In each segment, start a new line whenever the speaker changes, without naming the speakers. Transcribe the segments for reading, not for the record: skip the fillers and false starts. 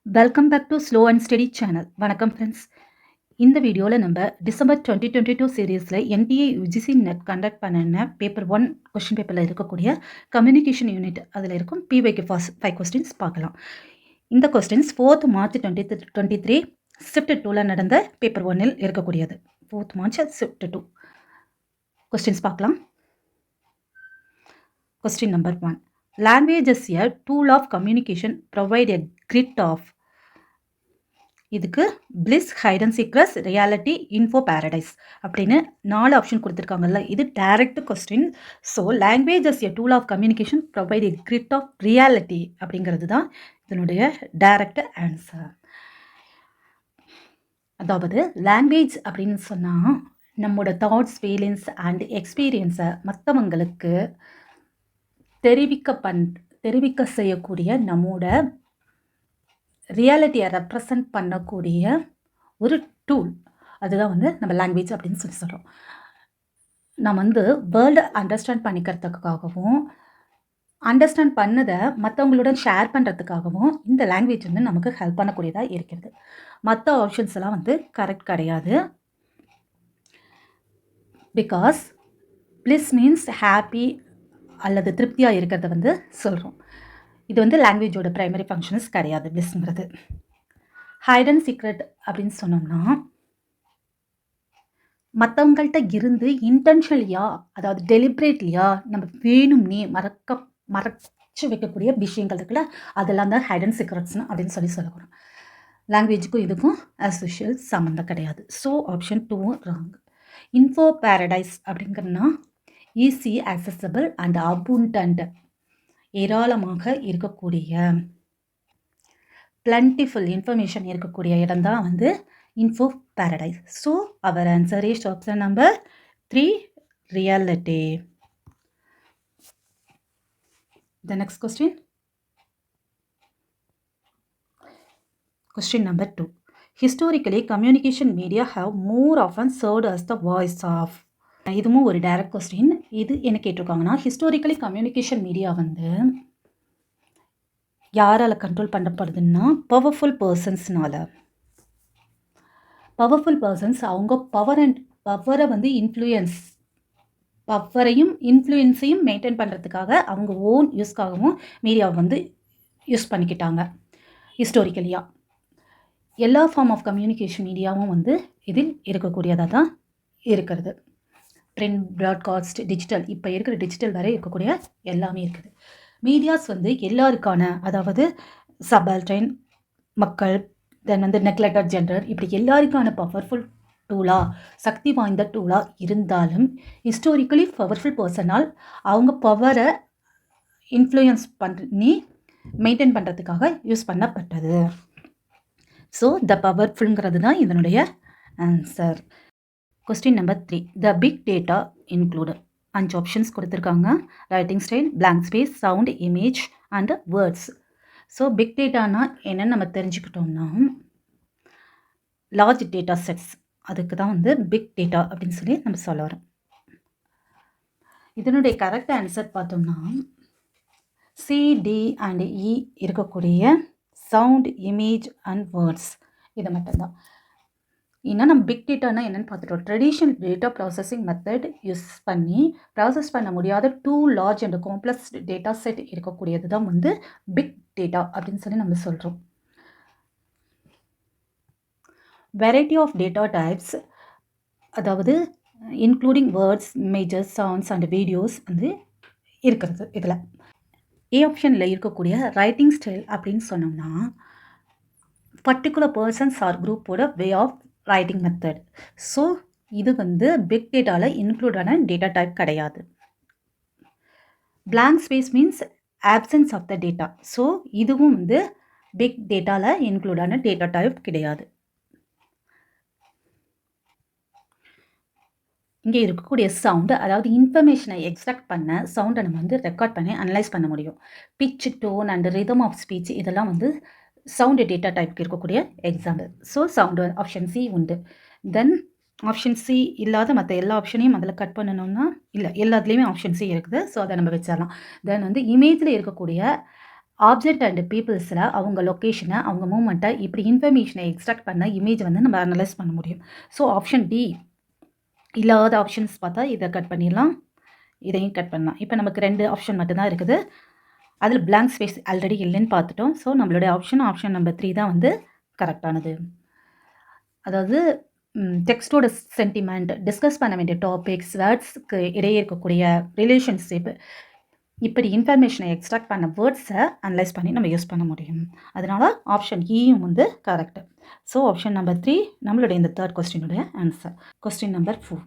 Welcome back to slow and study channel. வணக்கம் friends. இந்த வீடியோவில் நம்ம டிசம்பர் 2022 சீரீஸில் NTA UGC NET கண்டக்ட் பண்ணின பேப்பர் 1 கொஸ்டின் பேப்பரில் இருக்கக்கூடிய கம்யூனிகேஷன் யூனிட் அதில் இருக்கும் PYQ 5 கொஸ்டின்ஸ் பார்க்கலாம். இந்த கொஸ்டின்ஸ் 4th March 2023 ஷிஃப்ட் 2ல் நடந்த பேப்பர் 1இல் இருக்கக்கூடியது. 4th March ஷிஃப்ட் 2 கொஸ்டின்ஸ் பார்க்கலாம். Question number 1. Language is a tool of communication provide a grid of இதுக்கு bliss, hide and secrets, reality, info paradise அப்படின்னு 4 ஆப்ஷன் கொடுத்துருக்காங்கல்ல. இது direct question. So language as a tool of communication provide a grid of reality அப்படிங்கிறது தான் இதனுடைய direct answer. அதாவது language அப்படின்னு சொன்னால் நம்மளோட தாட்ஸ், ஃபீலிங்ஸ் அண்ட் எக்ஸ்பீரியன்ஸை மற்றவங்களுக்கு தெரிவிக்க செய்யக்கூடிய நம்மோட ரியாலிட்டியை ரெப்ரசன்ட் பண்ணக்கூடிய ஒரு டூல். அதுதான் நம்ம லாங்குவேஜ் அப்படின்னு சொல்கிறோம். நம்ம வேர்ல்டு அண்டர்ஸ்டாண்ட் பண்ணிக்கிறதுக்காகவும் அண்டர்ஸ்டாண்ட் பண்ணதை மற்றவங்களுடன் ஷேர் பண்ணுறதுக்காகவும் இந்த லாங்குவேஜ் நமக்கு ஹெல்ப் பண்ணக்கூடியதாக இருக்கிறது. மற்ற ஆப்ஷன்ஸ் எல்லாம் கரெக்ட் கிடையாது. பிகாஸ் பிளிஸ் மீன்ஸ் ஹாப்பி அல்லது திருப்தியாக இருக்கிறத சொல்கிறோம். இது லாங்குவேஜோட ப்ரைமரி ஃபங்க்ஷன்ஸ் கிடையாது பிளிஸ்ங்கிறது. ஹைட் அண்ட் சீக்ரெட் அப்படின்னு சொன்னோம்னா மற்றவங்கள்ட்ட இருந்து இன்டென்ஷனலியா, அதாவது டெலிபரேட்லியா நம்ம வேணும்னே மறைச்சு வைக்கக்கூடிய விஷயங்கள் இருக்குல்ல, அதெல்லாம் தான் ஹைட் அண்ட் சீக்ரெட்ஸ் அப்படின்னு சொல்லணும். லாங்குவேஜுக்கும் இதுக்கும் ஆஸ் யூஷுவல் சம்மந்தம் கிடையாது. So option 2 wrong. Info paradise அப்படிங்கிறதுனா ஈஸி ஆக்சசபிள் அண்ட் அபுண்டன்ட், ஏராளமாக இருக்கக்கூடிய பிளண்டிஃபுல் இன்ஃபர்மேஷன் இருக்கக்கூடிய இடம் தான் இன்ஃபோ பேரடைஸ். ஸோ அவர் answer is option number 3, reality. The next question. Question number 2. Historically, communication media have more often served as the voice of. இதுவும் ஒரு direct question. இது என்ன கேட்டிருக்காங்கன்னா, ஹிஸ்டாரிக்கலி கம்யூனிகேஷன் மீடியா யாரால் control பண்ணப்படுதுன்னா powerful பர்சன்ஸ்னால. Powerful persons அவங்க பவரை பவரையும் இன்ஃப்ளூயன்ஸையும் maintain பண்ணுறதுக்காக அவங்க own யூஸ்க்காகவும் மீடியாவை யூஸ் பண்ணிக்கிட்டாங்க. ஹிஸ்டாரிக்கலியாக எல்லா ஃபார்ம் ஆஃப் கம்யூனிகேஷன் மீடியாவும் இதில் இருக்கக்கூடியதாக தான் இருக்கிறது. பிரிண்ட், ப்ராட்காஸ்ட், டிஜிட்டல், இப்போ இருக்கிற டிஜிட்டல் வரை இருக்கக்கூடிய எல்லாமே இருக்குது. மீடியாஸ் எல்லாருக்கான, அதாவது சபால்டைன் மக்கள், தென் நெக்லெக்டட் ஜெண்டர், இப்படி எல்லாருக்கான பவர்ஃபுல் டூலாக, சக்தி வாய்ந்த டூலாக இருந்தாலும் ஹிஸ்டாரிக்கலி பவர்ஃபுல் பர்சனால் அவங்க பவரை இன்ஃப்ளூயன்ஸ் பண்ணி மெயின்டைன் பண்ணுறதுக்காக யூஸ் பண்ணப்பட்டது. ஸோ த பவர்ஃபுல்ங்கிறது தான் இதனுடைய answer. Question number 3. The big data include. 5 options கொடுத்துருக்காங்க. Writing style, blank space, sound, image and words. So big டேட்டானா என்னென்னு நம்ம தெரிஞ்சுக்கிட்டோம்னா லார்ஜ் டேட்டா செட்ஸ், அதுக்கு தான் பிக் டேட்டா அப்படின்னு சொல்லி நம்ம சொல்ல வரோம். இதனுடைய கரெக்ட் ஆன்சர் பார்த்தோம்னா CD அண்ட் E இருக்கக்கூடிய சவுண்ட், இமேஜ் அண்ட் வேர்ட்ஸ், இது மட்டும்தான். ஏன்னா நம்ம பிக் டேட்டானா என்னென்னு பார்த்துட்டோம். Traditional data processing method use பண்ணி ப்ராசஸ் பண்ண முடியாத too large and complex data set இருக்கக்கூடியது தான் பிக் டேட்டா அப்படின்னு சொல்லி நம்ம சொல்கிறோம். வெரைட்டி ஆஃப் டேட்டா டைப்ஸ், அதாவது including words, images, sounds and videos இருக்கிறது. இதில் ஏ ஆப்ஷனில் இருக்கக்கூடிய ரைட்டிங் ஸ்டைல் அப்படின்னு சொன்னோம்னா பர்டிகுலர் பர்சன்ஸ் ஆர் குரூப்போட way of writing method. So இது பிக் டேட்டாவில் இன்க்ளூடான டேட்டா டைப் கிடையாது. Blank space means options of the data. So இதுவும் பிக் டேட்டாவில் இன்க்ளூடான டேட்டா டைப் கிடையாது. இங்கே இருக்கக்கூடிய சவுண்டு, அதாவது இன்ஃபர்மேஷனை எக்ஸ்ட்ராக்ட் பண்ண சவுண்டை நம்ம ரெக்கார்ட் பண்ணி அனலைஸ் பண்ண முடியும். Pitch, tone and rhythm of speech, இதெல்லாம் சவுண்டு டேட்டா டைப்புக்கு இருக்கக்கூடிய example. So sound option C உண்டு. தென் ஆப்ஷன் சி இல்லாத மற்ற எல்லா ஆப்ஷனையும் அதில் கட் பண்ணணும்னா இல்லை, எல்லாத்துலேயுமே ஆப்ஷன் சி இருக்குது. ஸோ அதை நம்ம வச்சிடலாம். தென் இமேஜில் இருக்கக்கூடிய ஆப்ஜெக்ட் அண்ட் பீப்புள்ஸில் அவங்க லொக்கேஷனை அவங்க மூமெண்ட்டை இப்படி இன்ஃபர்மேஷனை எக்ஸ்ட்ராக்ட் பண்ண இமேஜ் வந்து நம்ம அனலைஸ் பண்ண முடியும். ஸோ ஆப்ஷன் டி இல்லாத ஆப்ஷன்ஸ் பார்த்தா இதை கட் பண்ணிடலாம், இதையும் கட் பண்ணலாம். இப்போ நமக்கு 2 ஆப்ஷன் மட்டும்தான் இருக்குது. அதில் blank ஸ்பேஸ் ஆல்ரெடி இல்லைன்னு பார்த்துட்டோம். ஸோ நம்மளுடைய ஆப்ஷன் நம்பர் 3 தான் வந்து கரெக்டானது. அதாவது டெக்ஸ்டோட சென்டிமெண்ட், டிஸ்கஸ் பண்ண வேண்டிய டாபிக்ஸ், வேர்ட்ஸ்க்கு இடையே இருக்கக்கூடிய ரிலேஷன்ஷிப், இப்படி இன்ஃபர்மேஷனை எக்ஸ்ட்ராக்ட் பண்ண வேர்ட்ஸை அனலைஸ் பண்ணி நம்ம யூஸ் பண்ண முடியும். அதனால் ஆப்ஷன் ஈயும் வந்து கரெக்ட். ஸோ ஆப்ஷன் நம்பர் 3 நம்மளுடைய இந்த 3rd கொஸ்டினுடைய answer. Question number 4.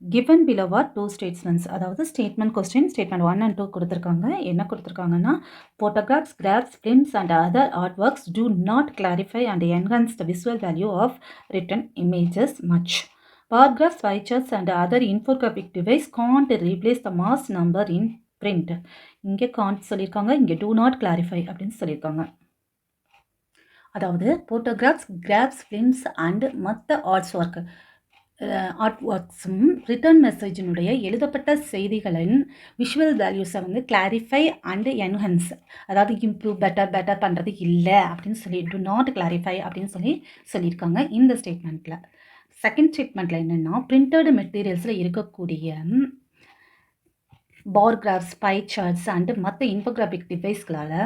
given below are 2 statements. அதாவது ஸ்டேட்மெண்ட் கொஸ்டின், ஸ்டேட்மெண்ட் 1 and 2 கொடுத்துருக்காங்க. என்ன கொடுத்துருக்காங்கன்னா, photographs, graphs, films and other artworks do not clarify and enhance the visual value of written images much. Bar graphs, pie charts and other infographic device can't replace the mass number in print. இங்கே can't சொல்லியிருக்காங்க, இங்கே do not clarify அப்படின்னு சொல்லியிருக்காங்க. அதாவது photographs, graphs, films and மற்ற art ஒர்க்ஸும் return மெசேஜினுடைய எழுதப்பட்ட செய்திகளின் visual வேல்யூஸை வந்து கிளாரிஃபை அண்ட் என்ஹன்ஸ், அதாவது இம்ப்ரூவ், பெட்டர் பண்ணுறது இல்லை அப்படின்னு சொல்லி டு நாட் கிளாரிஃபை அப்படின்னு சொல்லியிருக்காங்க இந்த ஸ்டேட்மெண்ட்டில். செகண்ட் ஸ்டேட்மெண்ட்டில் என்னென்னா, பிரிண்டட் மெட்டீரியல்ஸில் இருக்கக்கூடிய பார் கிராஃப்ஸ், பை சார்ட்ஸ் அண்டு மற்ற இன்ஃபோகிராஃபிக் டிவைஸ்களால்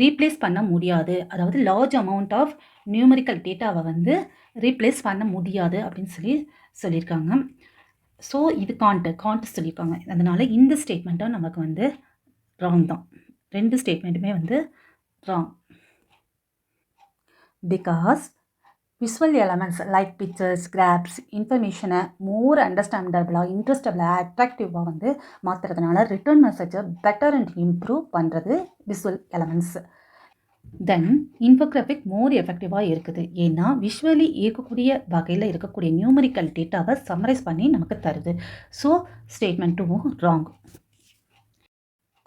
ரீப்ளேஸ் பண்ண முடியாது. அதாவது லார்ஜ் அமௌண்ட் ஆஃப் நியூமரிக்கல் டேட்டாவை வந்து ரீப்ளேஸ் பண்ண முடியாது அப்படின்னு சொல்லியிருக்காங்க. ஸோ இது காண்ட் சொல்லியிருக்காங்க. அதனால் இந்த ஸ்டேட்மெண்ட்டும் நமக்கு வந்து ராங் தான். 2 ஸ்டேட்மெண்ட்டுமே வந்து wrong. Because visual elements like pictures, graphs, information-ஐ more understandable-ஆக, இன்ட்ரெஸ்டபிளாக, அட்ராக்டிவாக வந்து மாற்றுறதுனால ரிட்டர்ன் மெசேஜை பெட்டர் அண்ட் இம்ப்ரூவ் பண்ணுறது visual elements. தென் இன்ஃபோகிராஃபிக் மோர் எஃபெக்டிவாக இருக்குது. ஏன்னா விஷுவலி இருக்கக்கூடிய வகையில் இருக்கக்கூடிய நியூமரிக்கல் டேட்டாவை சம்மரைஸ் பண்ணி நமக்கு தருது. So statement 2 wrong.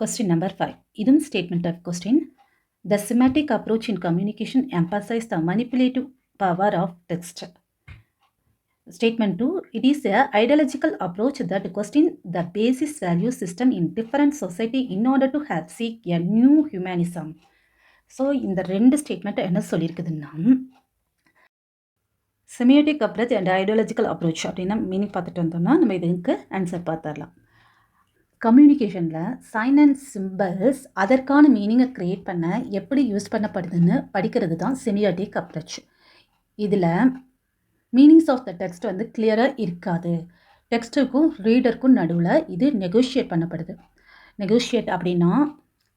Question number 5. இதுவும் statement of question. The semantic approach in communication emphasizes the manipulative power of text. Statement 2. It is a ideological approach that questions the basis value system in different society in order to have seek a new humanism. So இந்த 2 ஸ்டேட்மெண்ட்டை என்ன சொல்லியிருக்குதுன்னா, செமியோட்டிக் approach and ideological approach அப்படின்னா meaning பார்த்துட்டு வந்தோம்னா நம்ம இதுக்கு answer பார்த்துடலாம். கம்யூனிகேஷனில் sign and symbols அதற்கான மீனிங்கை க்ரியேட் பண்ண எப்படி யூஸ் பண்ணப்படுதுன்னு படிக்கிறது தான் செமியோட்டிக் அப்ரோச். இதில் மீனிங்ஸ் ஆஃப் த டெக்ஸ்ட் வந்து கிளியராக இருக்காது. டெக்ஸ்ட்டுக்கும் ரீடருக்கும் நடுவில் இது நெகோஷியேட் பண்ணப்படுது. நெகோஷியேட் அப்படின்னா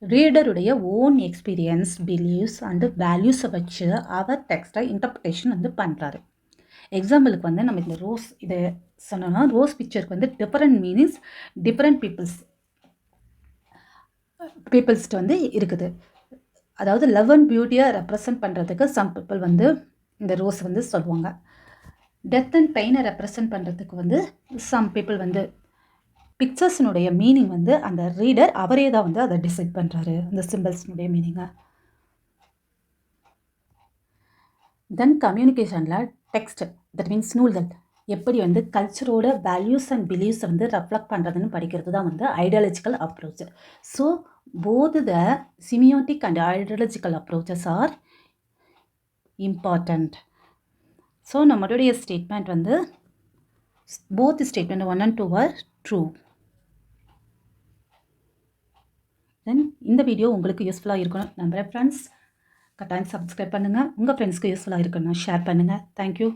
ரீடருடைய ஓன் எக்ஸ்பீரியன்ஸ், பிலீவ்ஸ் அண்டு வேல்யூஸை வச்சு அவர் டெக்ஸ்ட்டை இன்டர்பிரேஷன் வந்து பண்ணுறாரு. எக்ஸாம்பிளுக்கு வந்து நம்ம இந்த ரோஸ் இதை சொன்னோன்னா, ரோஸ் பிக்சருக்கு வந்து டிஃப்ரெண்ட் மீனிங்ஸ் டிஃப்ரெண்ட் பீப்புள்ஸ்ட்டு வந்து இருக்குது. அதாவது லவ் அண்ட் பியூட்டியை ரெப்ரசன்ட் பண்ணுறதுக்கு சம் பீப்புள் வந்து இந்த ரோஸ் வந்து சொல்லுவாங்க. டெத் அண்ட் பெயினை ரெப்ரசன்ட் பண்ணுறதுக்கு வந்து சம் பீப்புள் வந்து பிக்சர்ஸினுடைய மீனிங் வந்து அந்த ரீடர் அவரே தான் வந்து அதை டிசைட் பண்ணுறாரு, அந்த சிம்பிள்ஸ்னுடைய மீனிங்கை. தென் கம்யூனிகேஷனில் டெக்ஸ்ட் தட் மீன்ஸ் நூல்கள் எப்படி வந்து கல்ச்சரோட வேல்யூஸ் அண்ட் பிலீவ்ஸை வந்து ரெஃப்ளெக்ட் பண்ணுறதுன்னு படிக்கிறது தான் வந்து ideological approach. So both the semiotic and ideological approaches are important. So நம்மளுடைய ஸ்டேட்மெண்ட் வந்து both statement 1 and 2 are true. Then இந்த வீடியோ உங்களுக்கு யூஸ்ஃபுல்லாக இருக்கணும் நம்புகிறேன் ஃப்ரெண்ட்ஸ். கட்டாயம் சப்ஸ்கிரைப் பண்ணுங்கள். உங்கள் ஃப்ரெண்ட்ஸ்க்கு யூஸ்ஃபுல்லாக இருக்குன்னா ஷேர் பண்ணுங்கள். தேங்க்யூ.